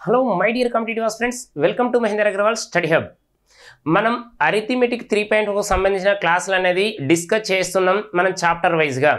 Hello, my dear competitive friends. Welcome to Mahindra Agrawal Study Hub. మనం arithmetic 3.0 సంబంధించిన క్లాసులు అనేది డిస్కస్ చేస్తున్నాం మనం చాప్టర్ వైజ్ గా.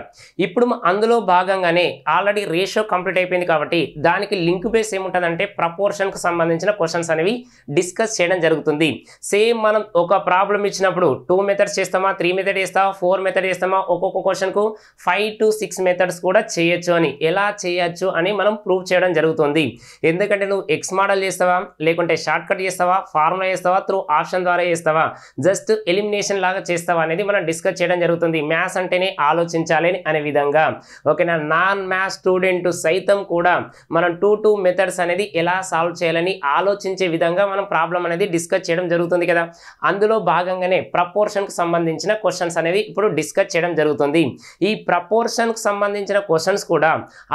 ఇప్పుడు అందులో భాగంగానే ఆల్రెడీ రేషియో కంప్లీట్ అయిపోయింది కాబట్టి దానికి లింక్ బేస్ ఏముంటదంటే ప్రపోర్షన్ కు సంబంధించిన క్వశ్చన్స్ అనేవి డిస్కస్ చేయడం జరుగుతుంది. సేమ్ మనం ఒక ప్రాబ్లం ఇచ్చినప్పుడు 2 మెథడ్స్ చేస్తామా, 3 మెథడ్ చేస్తామా, 4 మెథడ్ చేస్తామా, ఒక్కొక్క క్వశ్చన్ కు 5 to 6 మెథడ్స్ కూడా చేయొచ్చు అని, ఎలా చేయొచ్చు అని మనం ప్రూవ్ చేయడం జరుగుతుంది. ఎందుకంటే నువ్వు ఎక్స్ మోడల్ చేస్తావా, లేకుంటే షార్ట్ కట్ చేస్తావా, ఫార్ములా చేస్తావా, త్రూ ఆప్షన్ ద్వారా చేస్తావా, జస్ట్ ఎలిమినేషన్ లాగా చేస్తావా అనేది మనం డిస్కస్ చేయడం జరుగుతుంది. మ్యాథ్స్ అంటేనే ఆలోచించాలి అనే విధంగా. ఓకేనా, నాన్ మ్యాథ్స్ స్టూడెంట్ సైతం కూడా మనం 2 మెథడ్స్ అనేది ఎలా సాల్వ్ చేయాలని ఆలోచించే విధంగా మనం ప్రాబ్లం అనేది డిస్కస్ చేయడం జరుగుతుంది కదా. అందులో భాగంగానే ప్రపోర్షన్ కు సంబంధించిన క్వశ్చన్స్ అనేది ఇప్పుడు డిస్కస్ చేయడం జరుగుతుంది. ఈ ప్రపోర్షన్ కు సంబంధించిన క్వశ్చన్స్ కూడా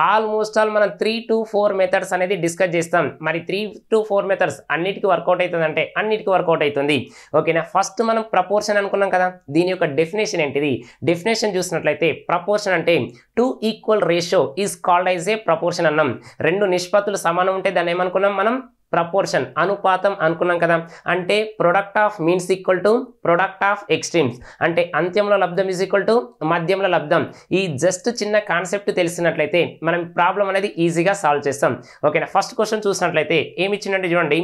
ఆల్మోస్ట్ ఆల్ మనం 3 to 4 మెథడ్స్ అనేది డిస్కస్ చేస్తాం. మరి 3 to 4 మెథడ్స్ అన్నిటికీ వర్కౌట్ అవుతుంది అంటే అన్నిటికీ వర్కౌట్ అవుతుంది. ఓకేనా, ఫస్ట్ మనం ప్రపోర్షన్ అనుకున్నాం కదా, దీని యొక్క డెఫినేషన్ ఏంటిది? డెఫినేషన్ చూసినట్లయితే ప్రపోర్షన్ అంటే 2 equal ratio is called as a proportion అన్నాం. 2 నిష్పత్తులు సమానం ఉంటే దాన్ని ఏమనుకున్నాం మనం? ప్రపోర్షన్, అనుపాతం అనుకున్నాం కదా. అంటే product of means equal to product of extremes, అంటే అంత్యంలో లబ్ధం ఈజ్ ఈక్వల్ టు మధ్యంలో లబ్ధం. ఈ జస్ట్ చిన్న కాన్సెప్ట్ తెలిసినట్లయితే మనం ప్రాబ్లం అనేది ఈజీగా సాల్వ్ చేస్తాం. ఓకేనా, ఫస్ట్ క్వశ్చన్ చూసినట్లయితే ఏమి ఇచ్చిందంటే చూడండి,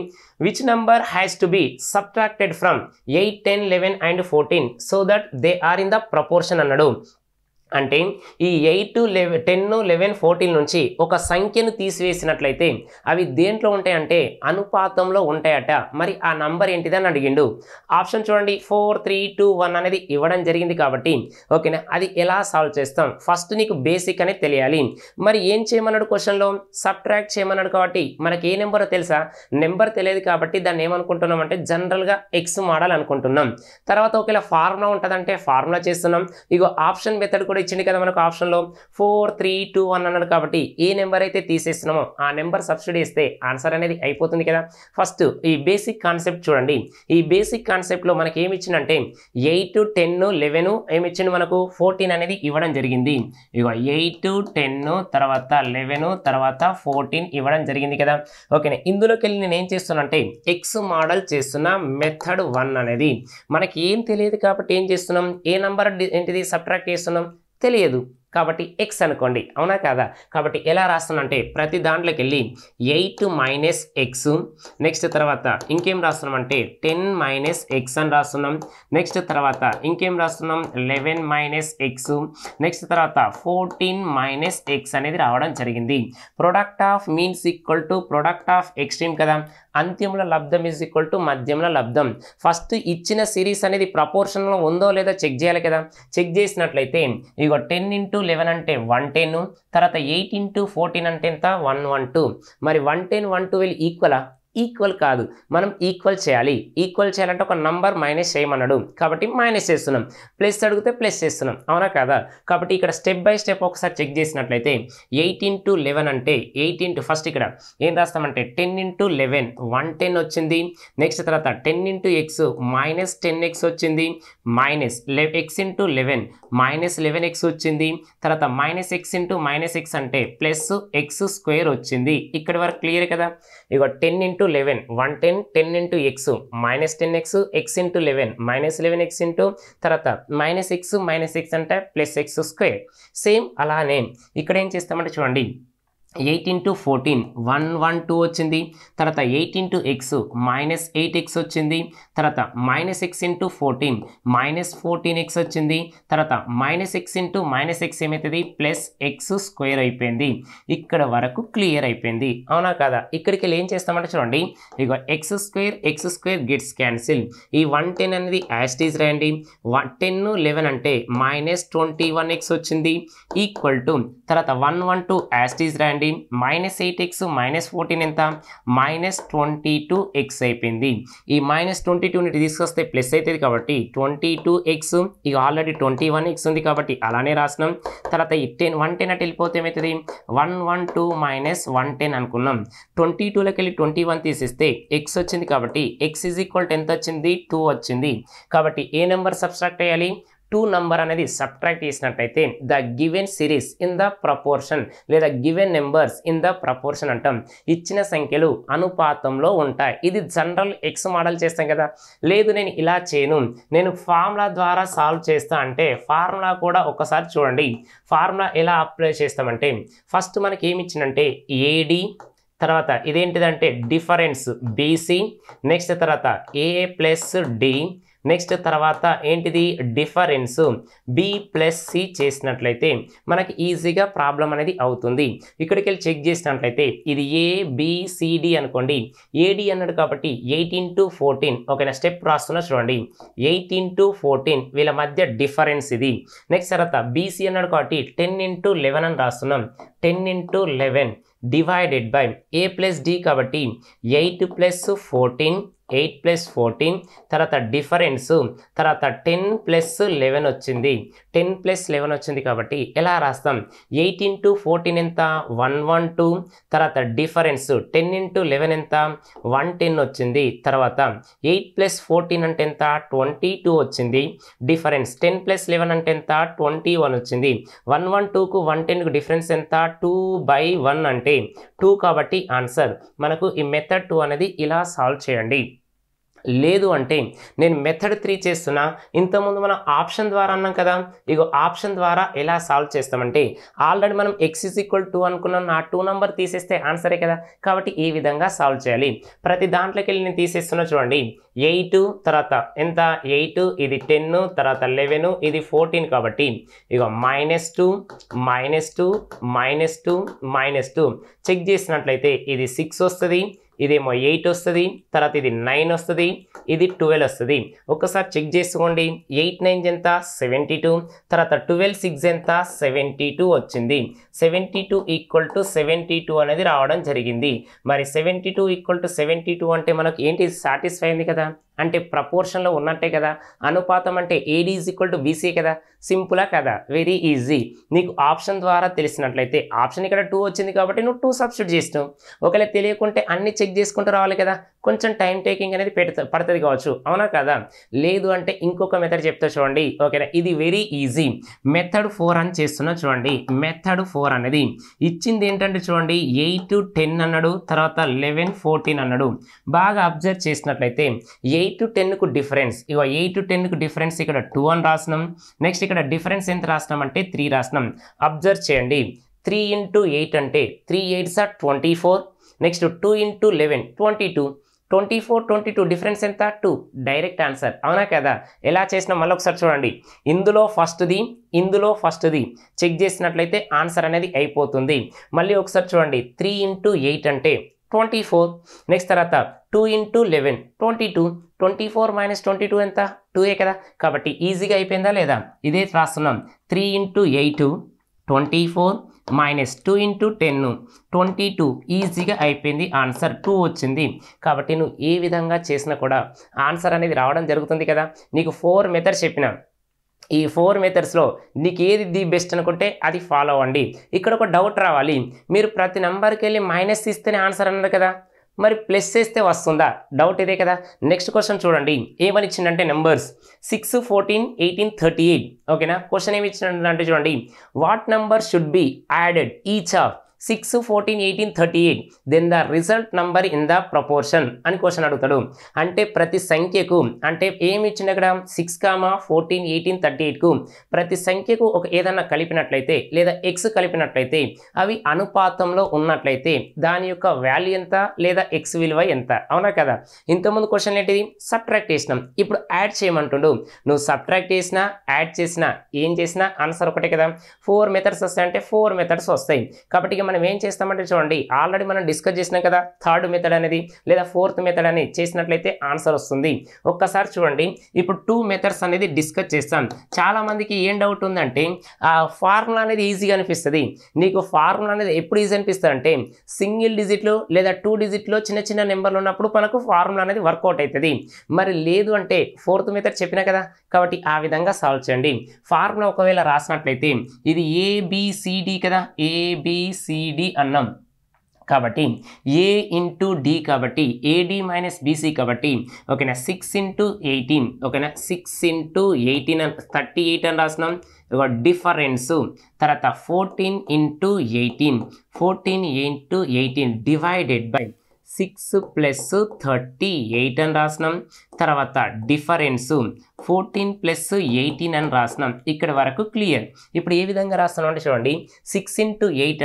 which number has to be subtracted from 8, 10, 11 and 14 so that they are in the proportion అన్నాడు. అంటే ఈ 8, 10, 11, 14 నుంచి ఒక సంఖ్యను తీసివేసినట్లయితే అవి దేంట్లో ఉంటాయంటే అనుపాతంలో ఉంటాయట. మరి ఆ నంబర్ ఏంటిదని అడిగిండు. ఆప్షన్ చూడండి, 4, 3, 2, 1 అనేది ఇవ్వడం జరిగింది కాబట్టి ఓకేనా, అది ఎలా సాల్వ్ చేస్తాం? ఫస్ట్ నీకు బేసిక్ అనేది తెలియాలి. మరి ఏం చేయమన్నాడు క్వశ్చన్లో? సబ్ట్రాక్ట్ చేయమన్నాడు కాబట్టి మనకి ఏ నెంబరో తెలుసా? నెంబర్ తెలియదు కాబట్టి దాన్ని ఏమనుకుంటున్నాం అంటే జనరల్గా ఎక్స్ మోడల్ అనుకుంటున్నాం. తర్వాత ఒకవేళ ఫార్ములా ఉంటుందంటే ఫార్ములా చేస్తున్నాం. ఇగో ఆప్షన్ మెథడ్ కూడా ఇచ్చింది కదా మనకు. ఆప్షన్లో 4, 3, 2, 1 అన్నాడు కాబట్టి ఏ నెంబర్ అయితే తీసేస్తున్నామో ఆ నెంబర్ సబ్స్టిట్యూట్ చేస్తే ఆన్సర్ అనేది అయిపోతుంది కదా. ఫస్ట్ ఈ బేసిక్ కాన్సెప్ట్ చూడండి. ఈ బేసిక్ కాన్సెప్ట్ లో మనకి ఏమి ఇచ్చిందంటే 8, 10, 11 ఏమి ఇచ్చింది మనకు? 14 అనేది ఇవ్వడం జరిగింది. ఇగో 8, 10 తర్వాత 11 తర్వాత 14 ఇవ్వడం జరిగింది కదా. ఓకేనా, ఇందులోకి వెళ్ళి నేను ఏం చేస్తున్నా అంటే ఎక్స్ మోడల్ చేస్తున్నా. మెథడ్ 1 అనేది మనకి ఏం తెలియదు కాబట్టి ఏం చేస్తున్నాం? ఏ నంబర్ ఏంటిది సబ్ట్రాక్ట్ చేస్తున్నాం? తెలియదు కాబట్టి ఎక్స్ అనుకోండి, అవునా కాదా? కాబట్టి ఎలా రాస్తున్నాం అంటే ప్రతి దాంట్లోకి వెళ్ళి 8 మైనస్ ఎక్స్, నెక్స్ట్ తర్వాత ఇంకేం రాస్తున్నాం అంటే 10 మైనస్ ఎక్స్ అని రాస్తున్నాం. నెక్స్ట్ తర్వాత ఇంకేం రాస్తున్నాం? 11 మైనస్ ఎక్స్, నెక్స్ట్ తర్వాత 14 మైనస్ ఎక్స్ అనేది రావడం జరిగింది. Product of means equal to product of extreme కదా. అంత్యంలో లబ్ధం ఈజ్ ఈక్వల్ టు మధ్యంలో లబ్ధం. ఫస్ట్ ఇచ్చిన సిరీస్ అనేది ప్రపోర్షన్లో ఉందో లేదో చెక్ చేయాలి కదా. చెక్ చేసినట్లయితే ఇగో 10 into 11 అంటే 110, తర్వాత 8 into 14 అంటే ఎంత? 112. మరి 110, 112 ఈక్వలా? ఈక్వల్ కాదు, మనం ఈక్వల్ చేయాలి. ఈక్వల్ చేయాలంటే ఒక నంబర్ మైనస్ చేయమన్నాడు కాబట్టి మైనస్ చేస్తున్నాం. ప్లస్ అడిగితే ప్లస్ చేస్తున్నాం, అవునా కాదా? కాబట్టి ఇక్కడ స్టెప్ బై స్టెప్ ఒకసారి చెక్ చేసినట్లయితే 8 into 11 అంటే 8 into ఫస్ట్ ఇక్కడ ఏం రాస్తామంటే 10 into 11 110 వచ్చింది. నెక్స్ట్ తర్వాత 10 into x మైనస్ 10x వచ్చింది. Minus x into 11 minus 11x వచ్చింది. తర్వాత minus x into minus x అంటే ప్లస్ x స్క్వేర్ వచ్చింది. ఇక్కడ వరకు క్లియర్ కదా. ఇక 10 into 11 110, 10 into x minus 10x, x into 11 minus 11x into తర్వాత మైనస్ x అంటే ప్లస్ x స్క్వేర్. సేమ్ అలానే ఇక్కడ ఏం చేస్తామంటే చూడండి 8 into 14 112 వచ్చింది. తర్వాత 8 into x మైనస్ 8x వచ్చింది. తర్వాత minus x into 14 minus 14x వచ్చింది. తర్వాత minus x into minus x ఏమవుతుంది? ప్లస్ x స్క్వేర్ అయిపోయింది. ఇక్కడ వరకు క్లియర్ అయిపోయింది, అవునా కదా? ఇక్కడికి వెళ్ళి ఏం చేస్తామంటే చూడండి, ఇక x స్క్వేర్ గెట్స్ క్యాన్సిల్. ఈ 110 అనేది యాస్టీజ్ రాయండి. 10, 11 అంటే మైనస్ 21x వచ్చింది ఈక్వల్ టు తర్వాత 112 యాస్టీజ్ రాయండి. మైనస్ 8x మైనస్ 14 ఎంత? మైనస్ 22x అయిపోయింది. ఈ మైనస్ 22ని తీసుకొస్తే ప్లస్ అవుతుంది కాబట్టి 22x, ఇక ఆల్రెడీ 21x ఉంది కాబట్టి అలానే రాసినాం. తర్వాత ఈ 110 అటు వెళ్ళిపోతే ఏమవుతుంది? 112 మైనస్ 110 అనుకున్నాం. 22లోకి వెళ్ళి 21 తీసేస్తే x వచ్చింది కాబట్టి x ఈజ్ ఈక్వల్ టు ఎంత వచ్చింది? 2 వచ్చింది. కాబట్టి ఏ నెంబర్ సబ్స్ట్రాక్ట్ అయ్యాలి? 2 నంబర్ అనేది సబ్ట్రాక్ట్ చేసినట్లయితే the given series in the proportion లేదా given numbers in the proportion అంటాం. ఇచ్చిన సంఖ్యలు అనుపాతంలో ఉంటాయి. ఇది జనరల్ ఎక్స్ మోడల్ చేస్తాం కదా. లేదు నేను ఇలా చేయను, నేను ఫార్ములా ద్వారా సాల్వ్ చేస్తా అంటే ఫార్ములా కూడా ఒకసారి చూడండి. ఫార్ములా ఎలా అప్లై చేస్తామంటే ఫస్ట్ మనకి ఏమి ఇచ్చిందంటే ఏడి, తర్వాత ఇదేంటిదంటే డిఫరెన్స్ బీసీ, నెక్స్ట్ తర్వాత ఏ ప్లస్ డి, నెక్స్ట్ తర్వాత ఏంటిది డిఫరెన్స్ బి ప్లస్ సి చేసినట్లయితే మనకి ఈజీగా ప్రాబ్లం అనేది అవుతుంది. ఇక్కడికి వెళ్ళి చెక్ చేసినట్లయితే ఇది ఏబిసిడి అనుకోండి. ఏడి అన్నాడు కాబట్టి 8 into 14. ఓకేనా, స్టెప్ రాస్తున్నా చూడండి. 8 into 14 వీళ్ళ మధ్య డిఫరెన్స్ ఇది. నెక్స్ట్ తర్వాత బీసీ అన్నాడు కాబట్టి 10 into 11 అని రాస్తున్నాం. 10 into 11 divided by A plus D కాబట్టి 8 plus 14, 8 plus 14, తర్వాత డిఫరెన్స్ తర్వాత 10 plus 11 వచ్చింది. 10 plus 11 వచ్చింది కాబట్టి ఎలా రాస్తాం? 8 into 14 ఎంత? 112. తర్వాత డిఫరెన్స్ 10 into 11 ఎంత? 110 వచ్చింది. తర్వాత 8 plus 14 అంటే ఎంత? 22 వచ్చింది. డిఫరెన్స్ 10 plus 11 అంటే ఎంత? 21 వచ్చింది. 112కు 110కు డిఫరెన్స్ ఎంత? 2/1 అంటే 2 కాబట్టి ఆన్సర్. మనకు ఈ మెథడ్ 2 అనేది ఇలా సాల్వ్ చేయండి. లేదు అంటే నేను మెథడ్ 3 చేస్తున్నా. ఇంతకుముందు మనం ఆప్షన్ ద్వారా అన్నాం కదా. ఇగో ఆప్షన్ ద్వారా ఎలా సాల్వ్ చేస్తామంటే ఆల్రెడీ మనం x = 2 అనుకున్నాం. ఆ 2 నంబర్ తీసేస్తే ఆన్సరే కదా. కాబట్టి ఈ విధంగా సాల్వ్ చేయాలి. ప్రతి దాంట్లోకి వెళ్ళి నేను తీసేస్తున్నా చూడండి. 8 తర్వాత ఎంత? 8, ఇది 10, తర్వాత 11, ఇది 14 కాబట్టి ఇగో -2 -2 -2 -2 చెక్ చేసినట్లయితే ఇది 6 వస్తుంది, ఇదేమో 8 వస్తుంది, తర్వాత ఇది 9 వస్తుంది, ఇది 12 వస్తుంది. ఒక్కసారి చెక్ చేసుకోండి. 8 9 ఎంత? 72. తర్వాత 12 6 ఎంత? 72 వచ్చింది. 72 = 72 అనేది రావడం జరిగింది. మరి 72 = 72 అంటే మనకు ఏంటి? సాటిస్ఫై అయింది కదా. అంటే ప్రపోర్షన్లో ఉన్నట్టే కదా. అనుపాతం అంటే ఏడి = బీసీ కదా. సింపులా కదా? Very easy. నీకు ఆప్షన్ ద్వారా తెలిసినట్లయితే ఆప్షన్ ఇక్కడ 2 వచ్చింది కాబట్టి నువ్వు 2 సబ్స్టిట్యూట్ చేసినావు. ఒకవేళ తెలియకుంటే అన్ని చెక్ చేసుకుంటూ రావాలి కదా. కొంచెం టైం టేకింగ్ అనేది పడుతుంది కావచ్చు, అవునా కదా. లేదు అంటే ఇంకొక మెథడ్ చెప్తా చూడండి. ఓకేనా, ఇది వెరీ ఈజీ. మెథడ్ 4 అని చేస్తున్నా చూడండి. మెథడ్ 4 అనేది ఇచ్చింది ఏంటంటే చూడండి 8 10 అన్నాడు, తర్వాత 11 14 అన్నాడు. బాగా అబ్జర్వ్ చేసినట్లయితే 8 10కు డిఫరెన్స్, ఇగో 8 10కు డిఫరెన్స్ ఇక్కడ 2 అని రాసినాం. నెక్స్ట్ ఇక్కడ డిఫరెన్స్ ఎంత రాసినాం అంటే 3 రాసినాం. అబ్జర్వ్ చేయండి. 3 into 8 అంటే 3 8s are 24. Next 2 into 11 22. 24 22 difference ఎంత? 2. డైరెక్ట్ ఆన్సర్, అవునా కదా. ఎలా చేసినా మళ్ళీ ఒకసారి చూడండి. ఇందులో ఫస్ట్ది, ఇందులో ఫస్ట్ది చెక్ చేసినట్లయితే ఆన్సర్ అనేది అయిపోతుంది. మళ్ళీ ఒకసారి చూడండి. 3 into 8 అంటే 24. నెక్స్ట్ తర్వాత 2 into 11 22. 24 - 22 ఎంత? 2ఏ కదా. కాబట్టి ఈజీగా అయిపోయిందా లేదా? ఇదే రాస్తున్నాం. 3 into 8 24 -2 into 10 22. ఈజీగా అయిపోయింది. ఆన్సర్ 2 వచ్చింది. కాబట్టి నువ్వు ఏ విధంగా చేసినా కూడా ఆన్సర్ అనేది రావడం జరుగుతుంది కదా. నీకు 4 మెథడ్స్ చెప్పిన. ఈ 4 మెథడ్స్లో నీకు ఏది ది బెస్ట్ అనుకుంటే అది ఫాలో అవ్వండి. ఇక్కడ ఒక డౌట్ రావాలి. మీరు ప్రతి నెంబర్కి వెళ్ళి మైనస్ ఇస్తేనే ఆన్సర్ అన్నారు కదా, మరి ప్లస్ చేస్తే వస్తుందా? డౌట్ ఇదే కదా. నెక్స్ట్ క్వశ్చన్ చూడండి. ఏమని ఇచ్చిందంటే నెంబర్స్ 6 14 18 38. ఓకేనా. క్వశ్చన్ ఏమి ఇచ్చిందంటే చూడండి, what number should be added each of 6 14 18 38 then the result number in the proportion అని క్వశ్చన్ అడుగుతాడు. అంటే ప్రతి సంఖ్యకు, అంటే ఏమి ఇచ్చింది అక్కడ 6, 14 18 38కు ప్రతి సంఖ్యకు ఒక ఏదన్నా కలిపినట్లయితే లేదా ఎక్స్ కలిపినట్లయితే అవి అనుపాతంలో ఉన్నట్లయితే దాని యొక్క వాల్యూ ఎంత లేదా ఎక్స్ విలువ ఎంత, అవునా కదా. ఇంతకుముందు క్వశ్చన్ ఏంటిది? సబ్ట్రాక్ట్ చేసినాం. ఇప్పుడు యాడ్ చేయమంటుండు. నువ్వు సబ్ట్రాక్ట్ చేసినా యాడ్ చేసినా ఏం చేసినా ఆన్సర్ ఒకటే కదా. 4 మెథడ్స్ వస్తాయంటే 4 మెథడ్స్ వస్తాయి. కాబట్టి మనం ఏం చేస్తామంటే చూడండి, ఆల్రెడీ మనం డిస్కస్ చేసినాం కదా 3rd మెథడ్ అనేది లేదా 4th మెథడ్ అని చేసినట్లయితే ఆన్సర్ వస్తుంది. ఒక్కసారి చూడండి. ఇప్పుడు 2 మెథడ్స్ అనేది డిస్కస్ చేస్తాం. చాలా మందికి ఏం డౌట్ ఉందంటే ఆ ఫార్ములా అనేది ఈజీగా అనిపిస్తుంది. నీకు ఫార్ములా అనేది ఎప్పుడు ఈజీ అనిపిస్తుంది అంటే సింగిల్ డిజిట్లో లేదా 2 డిజిట్లో చిన్న చిన్న నెంబర్లు ఉన్నప్పుడు మనకు ఫార్ములా అనేది వర్కౌట్ అవుతుంది. మరి లేదు అంటే 4th మెథడ్ చెప్పినా కదా. కాబట్టి ఆ విధంగా సాల్వ్ చేయండి. ఫార్ములా ఒకవేళ రాసినట్లయితే ఇది ABCD కదా, ABCD అన్నాం. కాబట్టి ఏ ఇంటూ డి కాబట్టి ఏడి మైనస్ బీసీ కాబట్టి ఓకేనా 6 ఇంటూ 18 ఓకేనా 6 ఇంటూ 18 అని 38 అని రాసినాం. ఇక డిఫరెన్స్ తర్వాత 14 ఇంటూ 18 డివైడెడ్ బై 6 ప్లస్ 38 అని రాసినాం. తర్వాత డిఫరెన్స్ 14 ప్లస్ 18 అని రాసినాం. ఇక్కడ వరకు క్లియర్. ఇప్పుడు ఏ విధంగా రాస్తున్నాం అంటే చూడండి 6 ఇంటూ 8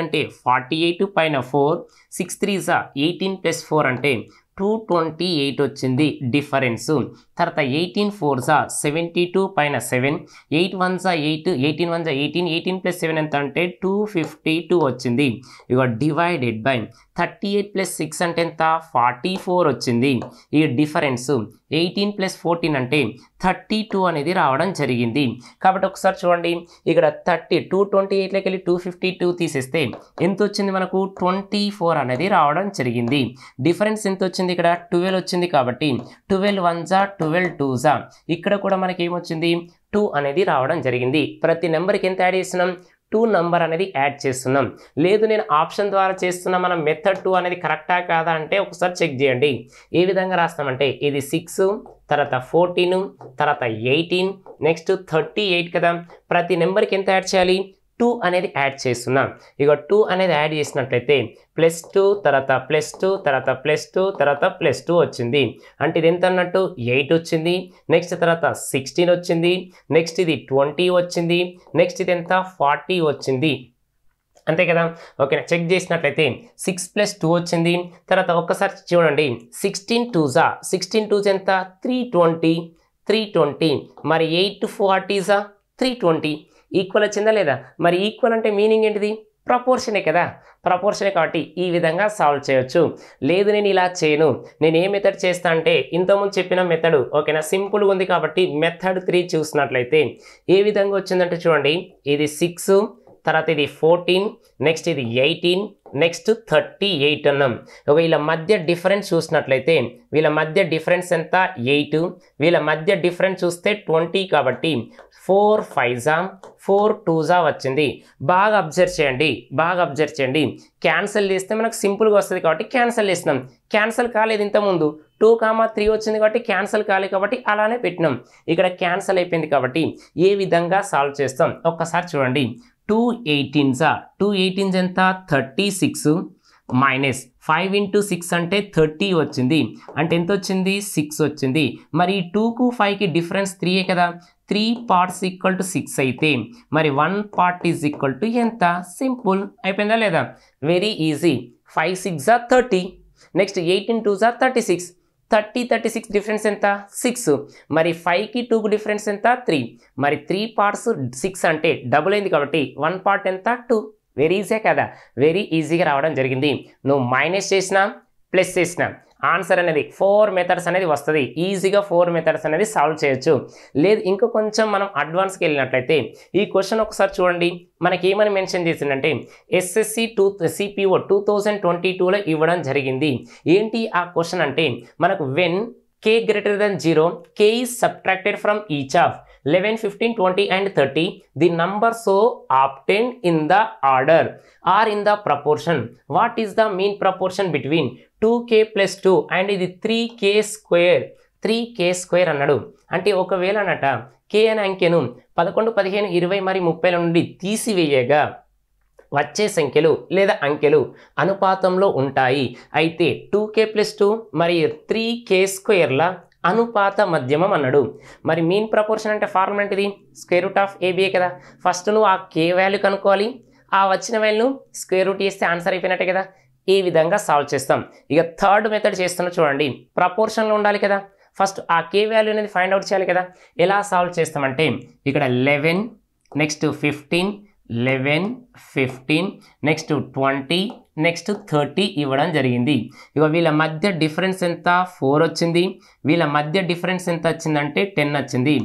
అంటే 48 పైన 4 6 3 18 ప్లస్ 4 అంటే 228 వచ్చింది డిఫరెన్స్. తర్వాత 18 4 72 పైన 7 8 1 8 18 1 18 ప్లస్ 7 ఎంత అంటే 252 వచ్చింది. ఇక డివైడెడ్ బై 38 ప్లస్ 6 అంటే ఎంత 44 వచ్చింది. ఈ డిఫరెన్స్ 18 ప్లస్ 14 అంటే 32 అనేది రావడం జరిగింది. కాబట్టి ఒకసారి చూడండి ఇక్కడ 228లోకి వెళ్ళి 252 తీసేస్తే ఎంత వచ్చింది మనకు 24 అనేది రావడం జరిగింది. డిఫరెన్స్ ఎంత వచ్చింది ఇక్కడ 12 వచ్చింది కాబట్టి 12 1 12 2 ఇక్కడ కూడా మనకి ఏమొచ్చింది 2 అనేది రావడం జరిగింది. ప్రతి నెంబర్కి ఎంత యాడ్ చేస్తున్నాం 2 నంబర్ అనేది యాడ్ చేస్తున్నాం. లేదు నేను ఆప్షన్ ద్వారా చేస్తున్నా మనం మెథడ్ 2 అనేది కరెక్టా కాదా అంటే ఒకసారి చెక్ చేయండి. ఏ విధంగా రాస్తామంటే ఇది 6 తర్వాత 14 తర్వాత 18 నెక్స్ట్ 38 కదా. ప్రతి నెంబర్కి ఎంత యాడ్ చేయాలి 2 అనేది యాడ్ చేస్తున్నాం. ఇక 2 అనేది యాడ్ చేసినట్లయితే +2 తర్వాత +2 తర్వాత +2 తర్వాత +2 వచ్చింది. అంటే ఇది ఎంత అన్నట్టు 8 వచ్చింది. నెక్స్ట్ తర్వాత 16 వచ్చింది. నెక్స్ట్ ఇది 20 వచ్చింది. నెక్స్ట్ ఇది ఎంత 40 వచ్చింది. అంతే కదా. ఓకేనా చెక్ చేసినట్లయితే 6 + 2 వచ్చింది. తర్వాత ఒక్కసారి చూడండి 16 2 ఎంత 320 మరి 8 40 320 ఈక్వల్ వచ్చిందా లేదా. మరి ఈక్వల్ అంటే మీనింగ్ ఏంటిది ప్రపోర్షనే కదా. ప్రపోర్షనే కాబట్టి ఈ విధంగా సాల్వ్ చేయొచ్చు. లేదు నేను ఇలా చేయను నేను ఏ మెథడ్ చేస్తా అంటే ఇంతకుముందు చెప్పిన మెథడ్ ఓకేనా సింపుల్గా ఉంది కాబట్టి మెథడ్ 3 చూసినట్లయితే ఏ విధంగా వచ్చిందంటే చూడండి ఇది 6 తర్వాత ఇది 14 నెక్స్ట్ ఇది 18 నెక్స్ట్ 38 అన్నాం. వీళ్ళ మధ్య డిఫరెన్స్ చూసినట్లయితే వీళ్ళ మధ్య డిఫరెన్స్ ఎంత 8 వీళ్ళ మధ్య డిఫరెన్స్ చూస్తే 20 కాబట్టి 4 5 4 2 వచ్చింది. బాగా అబ్జర్వ్ చేయండి క్యాన్సిల్ చేస్తే మనకు సింపుల్గా వస్తుంది కాబట్టి క్యాన్సిల్ చేసినాం. క్యాన్సిల్ కాలేదు ఇంతకుముందు 2, 3 వచ్చింది కాబట్టి క్యాన్సిల్ కాలేదు కాబట్టి అలానే పెట్టినాం. ఇక్కడ క్యాన్సిల్ అయిపోయింది కాబట్టి ఏ విధంగా సాల్వ్ చేస్తాం ఒక్కసారి చూడండి. 2 18 ఎంత 36 మైనస్ 5 × 6 అంటే 30 వచ్చింది. అంటే ఎంత వచ్చింది 6 వచ్చింది. మరి 2కు 5కి డిఫరెన్స్ 3 కదా. 3 parts = 6 అయితే మరి 1 part = ఎంత సింపుల్ అయిపోయిందా లేదా. Very easy. 5 6 30 నెక్స్ట్ 18 2 36 36 డిఫరెన్స్ ఎంత 6 మరి 5కి 2కు డిఫరెన్స్ ఎంత 3 మరి 3 parts 6 అంటే డబుల్ అయింది కాబట్టి 1 part ఎంత 2. వెరీ ఈజీ కదా. వెరీ ఈజీగా రావడం జరిగింది. నువ్వు మైనస్ చేసినా ప్లస్ చేసినా ఆన్సర్ అనేది 4 మెథడ్స్ అనేది వస్తుంది. ఈజీగా 4 మెథడ్స్ అనేది సాల్వ్ చేయొచ్చు. లేదు ఇంకా కొంచెం మనం అడ్వాన్స్కి వెళ్ళినట్లయితే ఈ క్వశ్చన్ ఒకసారి చూడండి. మనకి ఏమని మెన్షన్ చేసిందంటే ఎస్ఎస్సి సిపిఓ 2022లో ఇవ్వడం జరిగింది. ఏంటి ఆ క్వశ్చన్ అంటే మనకు when k greater than 0 k is subtracted from each of 11 15 20 and 30 the number so obtained in the order or in the proportion what is the mean proportion between 2k plus 2 and ఇది 3k square అన్నాడు. అంటే ఒకవేళ అన్నట k అనే అంకెను 11 15 20 మరి 30 నుండి తీసివేయగా వచ్చే సంఖ్యలు లేదా అంకెలు అనుపాతంలో ఉంటాయి. అయితే 2k + 2 మరియు 3k స్క్వేర్ల అనుపాత మధ్యమం అన్నాడు. మరి మీన్ ప్రపోర్షన్ అంటే ఫార్ములా ఏంటిది √AB కదా. ఫస్ట్ నువ్వు ఆ k వాల్యూ కనుక్కోవాలి. ఆ వచ్చిన వాల్యూను √, చేస్తే ఆన్సర్ అయిపోయినట్టే కదా. ఈ విధంగా సాల్వ్ చేస్తాం. ఇక థర్డ్ మెథడ్ చేస్తున్నా చూడండి. ప్రపోర్షన్లో ఉండాలి కదా. ఫస్ట్ ఆ k వాల్యూ అనేది ఫైండ్ అవుట్ చేయాలి కదా. ఎలా సాల్వ్ చేస్తామంటే ఇక్కడ 11 నెక్స్ట్ 15 11 15 నెక్స్ట్ 20 నెక్స్ట్ 30 ఇవ్వడం జరిగింది. ఇక వీళ్ళ మధ్య డిఫరెన్స్ ఎంత 4 వచ్చింది. వీళ్ళ మధ్య డిఫరెన్స్ ఎంత వచ్చిందంటే 10 వచ్చింది.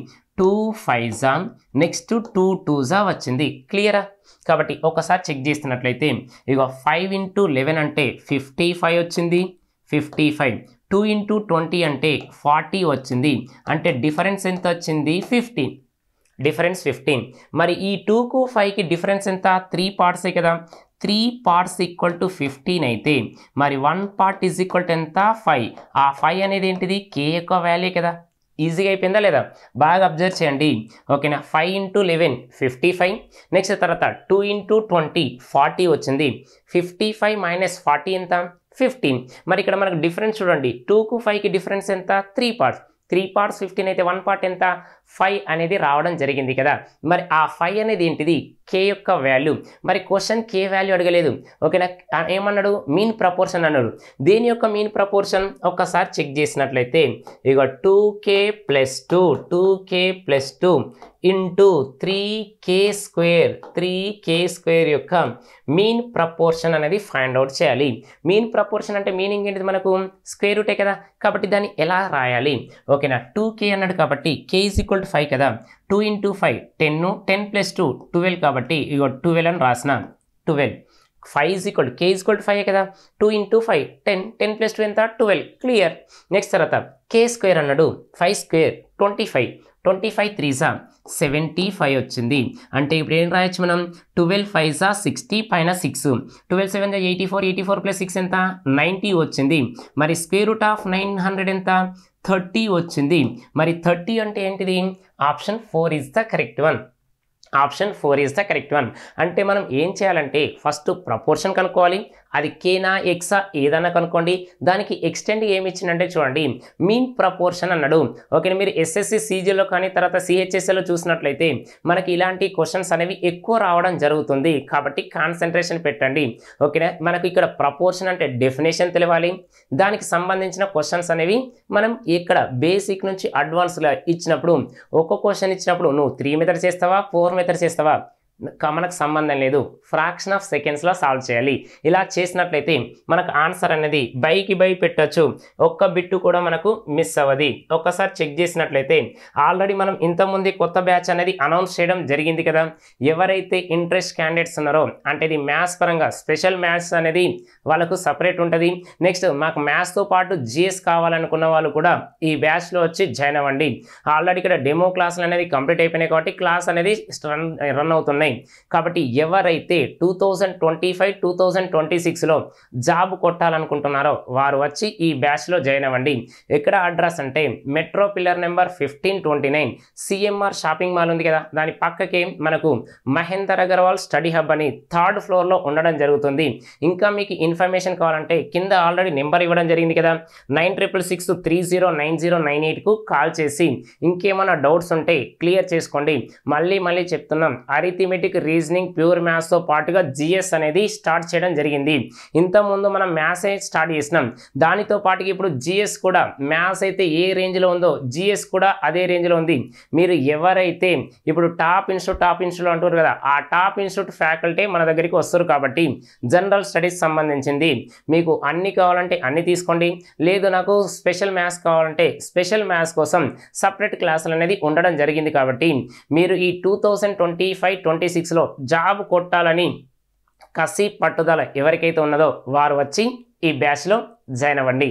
2 5 నెక్స్ట్ 2 2 వచ్చింది. క్లియరా. కాబట్టి ఒకసారి చెక్ చేస్తున్నట్లయితే ఇక 5 × 11 అంటే 55 వచ్చింది 55. 2 × 20 అంటే 40 వచ్చింది. అంటే డిఫరెన్స్ ఎంత వచ్చింది 15. డిఫరెన్స్ 15. మరి ఈ 2కు 5కి డిఫరెన్స్ ఎంత 3 పార్ట్సే కదా. 3 పార్ట్స్ ఈక్వల్ టు 15 అయితే మరి 1 పార్ట్ ఈజ్ ఈక్వల్ టు ఎంత 5. ఆ 5 అనేది ఏంటిది k యొక్క వాల్యూ కదా. ఈజీగా అయిపోయిందా లేదా, బాగా అబ్జర్వ్ చేయండి. ఓకేనా, 5 × 11 55. నెక్స్ట్ తర్వాత 2 × 20 40 వచ్చింది. 55 - 40 ఎంత 15. మరి ఇక్కడ మనకు డిఫరెన్స్ చూడండి, 2కు 5కి డిఫరెన్స్ ఎంత 3 పార్ట్స్. 3 పార్ట్స్ 15 అయితే 1 పార్ట్ ఎంత 5 అనేది రావడం జరిగింది కదా. మరి ఆ 5 అనేది ఏంటిది k యొక్క వాల్యూ. మరి క్వశ్చన్ k వాల్యూ అడగలేదు. ఓకేనా, ఏమన్నాడు మీన్ ప్రపోర్షన్ అన్నాడు. దేని యొక్క మీన్ ప్రపోర్షన్ ఒక్కసారి చెక్ చేసినట్లయితే ఇక 2k + 2 2k + 2 ఇంటూ 3k² యొక్క మీన్ ప్రపోర్షన్ అనేది ఫైండ్ అవుట్ చేయాలి. మీన్ ప్రపోర్షన్ అంటే మీనింగ్ ఏంటిది, మనకు స్క్వేర్ రూటే కదా. కాబట్టి దాన్ని ఎలా రాయాలి. ఓకేనా, 2k అన్నాడు కాబట్టి k = 5 కదా. 2 × 5 10 10 + 2 12 కాబట్టి ఇక 12 అని రాసిన 12. 5 k = 5 కదా. 2 × 5 10 10 + 2 ఎంత 12. క్లియర్. నెక్స్ట్ తర్వాత k² అన్నాడు. 5² 25 25 3s 75 వచ్చింది. అంటే ఇప్పుడు ఏం రాయొచ్చు మనం 12 5s 60 పైన 6 12 7 84 84 + 6 ఎంత 90 వచ్చింది. మరి √900 ఎంత 30 వచ్చింది. మరి 30 అంటే ఏంటిది, option 4 is the correct one. Option 4 is the correct one. అంటే మనం ఏం చేయాలంటే ఫస్ట్ ప్రపోర్షన్ కనుక్కోవాలి. అది కేనా ఎక్సా ఏదైనా కనుక్కోండి. దానికి ఎక్స్టెండ్ ఏమి ఇచ్చిందంటే చూడండి మీన్ ప్రపోర్షన్ అన్నాడు. ఓకే, మీరు ఎస్ఎస్సి సీజీలో కానీ తర్వాత సిహెచ్ఎస్ఎల్లో చూసినట్లయితే మనకి ఇలాంటి క్వశ్చన్స్ అనేవి ఎక్కువ రావడం జరుగుతుంది. కాబట్టి కాన్సన్ట్రేషన్ పెట్టండి. ఓకేనా, మనకు ఇక్కడ ప్రపోర్షన్ అంటే డెఫినేషన్ తెలియాలి. దానికి సంబంధించిన క్వశ్చన్స్ అనేవి మనం ఇక్కడ బేసిక్ నుంచి అడ్వాన్స్గా ఇచ్చినప్పుడు ఒక్కో క్వశ్చన్ ఇచ్చినప్పుడు నువ్వు 3 మెథడ్స్ చేస్తావా 4 మెథడ్స్ చేస్తావా మనకు సంబంధం లేదు. ఫ్రాక్షన్ ఆఫ్ సెకండ్స్లో సాల్వ్ చేయాలి. ఇలా చేసినట్లయితే మనకు ఆన్సర్ అనేది బైకి పెట్టచ్చు. ఒక్క బిట్టు కూడా మనకు మిస్ అవ్వది. ఒక్కసారి చెక్ చేసినట్లయితే ఆల్రెడీ మనం ఇంతకుముందు కొత్త బ్యాచ్ అనేది అనౌన్స్ చేయడం జరిగింది కదా. ఎవరైతే ఇంట్రెస్ట్ క్యాండిడేట్స్ ఉన్నారో అంటే ఇది మ్యాథ్స్ పరంగా స్పెషల్ మ్యాథ్స్ అనేది వాళ్ళకు సపరేట్ ఉంటుంది. నెక్స్ట్ మాకు మ్యాథ్స్తో పాటు జిఎస్ కావాలనుకున్న వాళ్ళు కూడా ఈ బ్యాచ్లో వచ్చి జాయిన్ అవ్వండి. ఆల్రెడీ ఇక్కడ డెమో క్లాసులు అనేది కంప్లీట్ అయిపోయినాయి కాబట్టి క్లాస్ అనేది రన్ అవుతున్నాయి. కాబట్టి ఎవరైతే 2025-2026లో జాబ్ కొట్టాలనుకుంటున్నారో వారు వచ్చి ఈ బ్యాచ్లో జాయిన్ అవ్వండి. ఎక్కడ అడ్రస్ అంటే metro pillar number 1529 CMR shopping mall ఉంది కదా, దాని పక్కకే మనకు మహేందర్ అగర్వాల్ స్టడీ హబ్ అని 3rd ఫ్లోర్లో ఉండడం జరుగుతుంది. ఇంకా మీకు ఇన్ఫర్మేషన్ కావాలంటే కింద ఆల్రెడీ నెంబర్ ఇవ్వడం జరిగింది కదా 9666309098కు కాల్ చేసి ఇంకేమైనా డౌట్స్ ఉంటే క్లియర్ చేసుకోండి. మళ్ళీ చెప్తున్నాం, అరిథమెటిక్ రీజనింగ్ ప్యూర్ మ్యాథ్స్తో పాటుగా జిఎస్ అనేది స్టార్ట్ చేయడం జరిగింది. ఇంతకుముందు మనం మ్యాథ్స్ స్టార్ట్ చేసినాం, దానితో పాటుగా ఇప్పుడు జిఎస్ కూడా మ్యాథ్స్ అయితే ఏ రేంజ్లో ఉందో జిఎస్ కూడా అదే రేంజ్లో ఉంది. మీరు ఎవరైతే ఇప్పుడు టాప్ ఇన్స్టిట్యూట్ అంటారు కదా, ఆ టాప్ ఇన్స్టిట్యూట్ ఫ్యాకల్టీ మన దగ్గరికి వస్తారు. కాబట్టి జనరల్ స్టడీస్ సంబంధించింది మీకు అన్ని కావాలంటే అన్ని తీసుకోండి. లేదు నాకు స్పెషల్ మ్యాథ్స్ కావాలంటే స్పెషల్ మ్యాథ్స్ కోసం సపరేట్ క్లాసులు అనేది ఉండడం జరిగింది. కాబట్టి మీరు ఈ 2025-26లో జాబ్ కొట్టాలని కసి పట్టుదల ఎవరికైతే ఉన్నదో వారు వచ్చి ఈ బ్యాచ్లో జాయిన్ అవ్వండి.